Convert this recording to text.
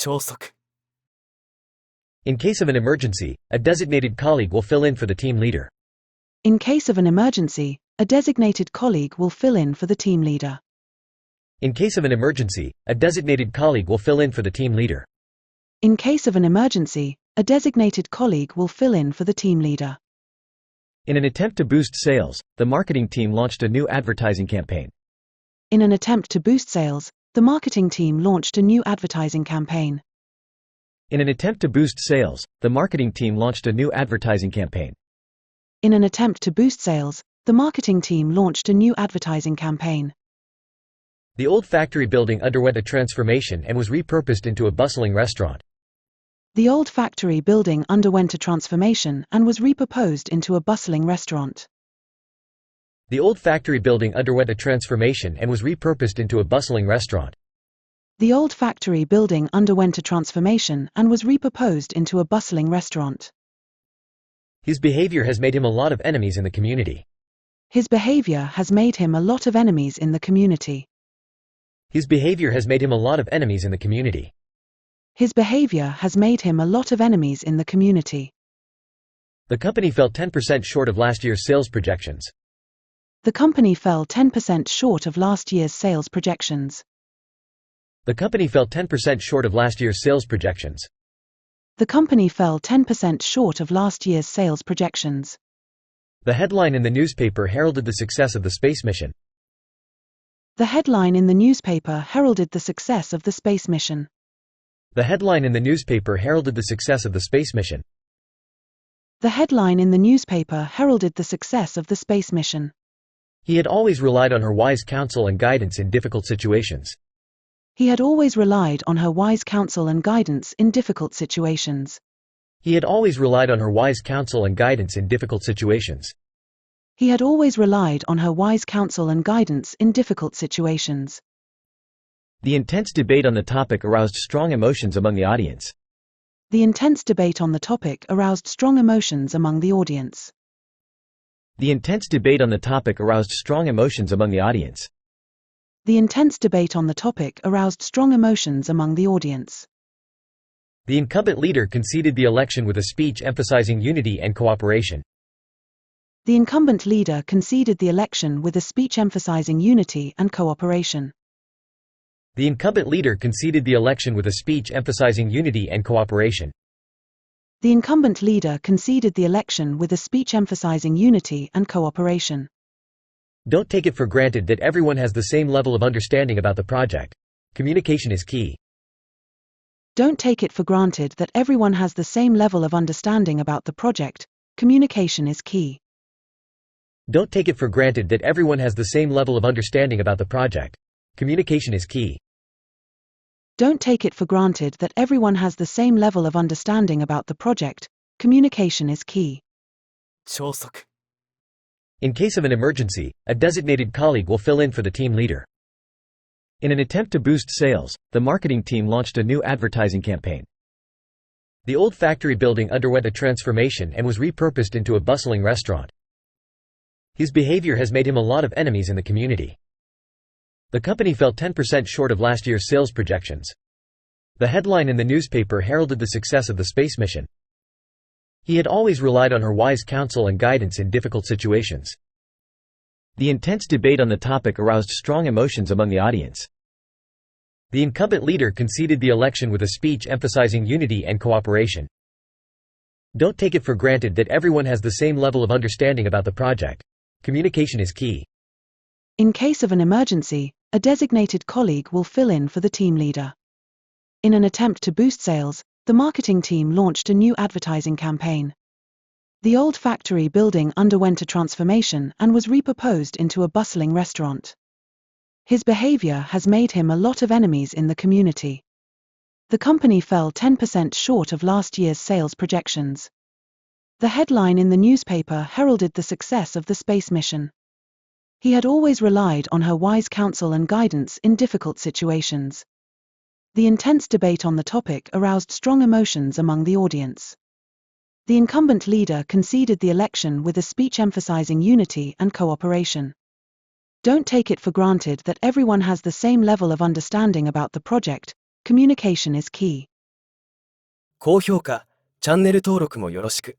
超速 In case of an emergency, a designated colleague will fill in for the team leader. In case of an emergency, a designated colleague will fill in for the team leader. In case of an emergency, a designated colleague will fill in for the team leader. In case of an emergency, a designated colleague will fill in for the team leader. In an attempt to boost sales, the marketing team launched a new advertising campaign. In an attempt to boost sales, the marketing team launched a new advertising campaign. In an attempt to boost sales, the marketing team launched a new advertising campaign. In an attempt to boost sales, the marketing team launched a new advertising campaign. The old factory building underwent a transformation and was repurposed into a bustling restaurant. The old factory building underwent a transformation and was repurposed into a bustling restaurant. The old factory building underwent a transformation and was repurposed into a bustling restaurant. The old factory building underwent a transformation and was repurposed into a bustling restaurant. His behavior has made him a lot of enemies in the community. His behavior has made him a lot of enemies in the community. His behavior has made him a lot of enemies in the community. His behavior has made him a lot of enemies in the community. The company fell 10% short of last year's sales projections. The company fell 10% short of last year's sales projections. The company fell 10% short of last year's sales projections. The company fell 10% short of last year's sales projections. The headline in the newspaper heralded the success of the space mission. The headline in the newspaper heralded the success of the space mission. The headline in the newspaper heralded the success of the space mission. The headline in the newspaper heralded the success of the space mission. He had always relied on her wise counsel and guidance in difficult situations. He had always relied on her wise counsel and guidance in difficult situations. He had always relied on her wise counsel and guidance in difficult situations. He had always relied on her wise counsel and guidance in difficult situations. The intense debate on the topic aroused strong emotions among the audience. The intense debate on the topic aroused strong emotions among the audience. The intense debate on the topic aroused strong emotions among the audience. The intense debate on the topic aroused strong emotions among the audience. The incumbent leader conceded the election with a speech emphasizing unity and cooperation. The incumbent leader conceded the election with a speech emphasizing unity and cooperation. The incumbent leader conceded the election with a speech emphasizing unity and cooperation. The incumbent leader conceded the election with a speech emphasizing unity and cooperation. Don't take it for granted that everyone has the same level of understanding about the project. Communication is key. Don't take it for granted that everyone has the same level of understanding about the project. Communication is key. Don't take it for granted that everyone has the same level of understanding about the project. Communication is key. Don't take it for granted that everyone has the same level of understanding about the project. Communication is key. 超速 In case of an emergency, a designated colleague will fill in for the team leader. In an attempt to boost sales, the marketing team launched a new advertising campaign. The old factory building underwent a transformation and was repurposed into a bustling restaurant. His behavior has made him a lot of enemies in the community. The company fell 10% short of last year's sales projections. The headline in the newspaper heralded the success of the space mission. He had always relied on her wise counsel and guidance in difficult situations. The intense debate on the topic aroused strong emotions among the audience. The incumbent leader conceded the election with a speech emphasizing unity and cooperation. Don't take it for granted that everyone has the same level of understanding about the project. Communication is key. In case of an emergency, a designated colleague will fill in for the team leader. In an attempt to boost sales, the marketing team launched a new advertising campaign. The old factory building underwent a transformation and was repurposed into a bustling restaurant. His behavior has made him a lot of enemies in the community. The company fell 10% short of last year's sales projections. The headline in the newspaper heralded the success of the space mission. He had always relied on her wise counsel and guidance in difficult situations. The intense debate on the topic aroused strong emotions among the audience. The incumbent leader conceded the election with a speech emphasizing unity and cooperation. Don't take it for granted that everyone has the same level of understanding about the project. Communication is key. 高評価、チャンネル登録もよろしく。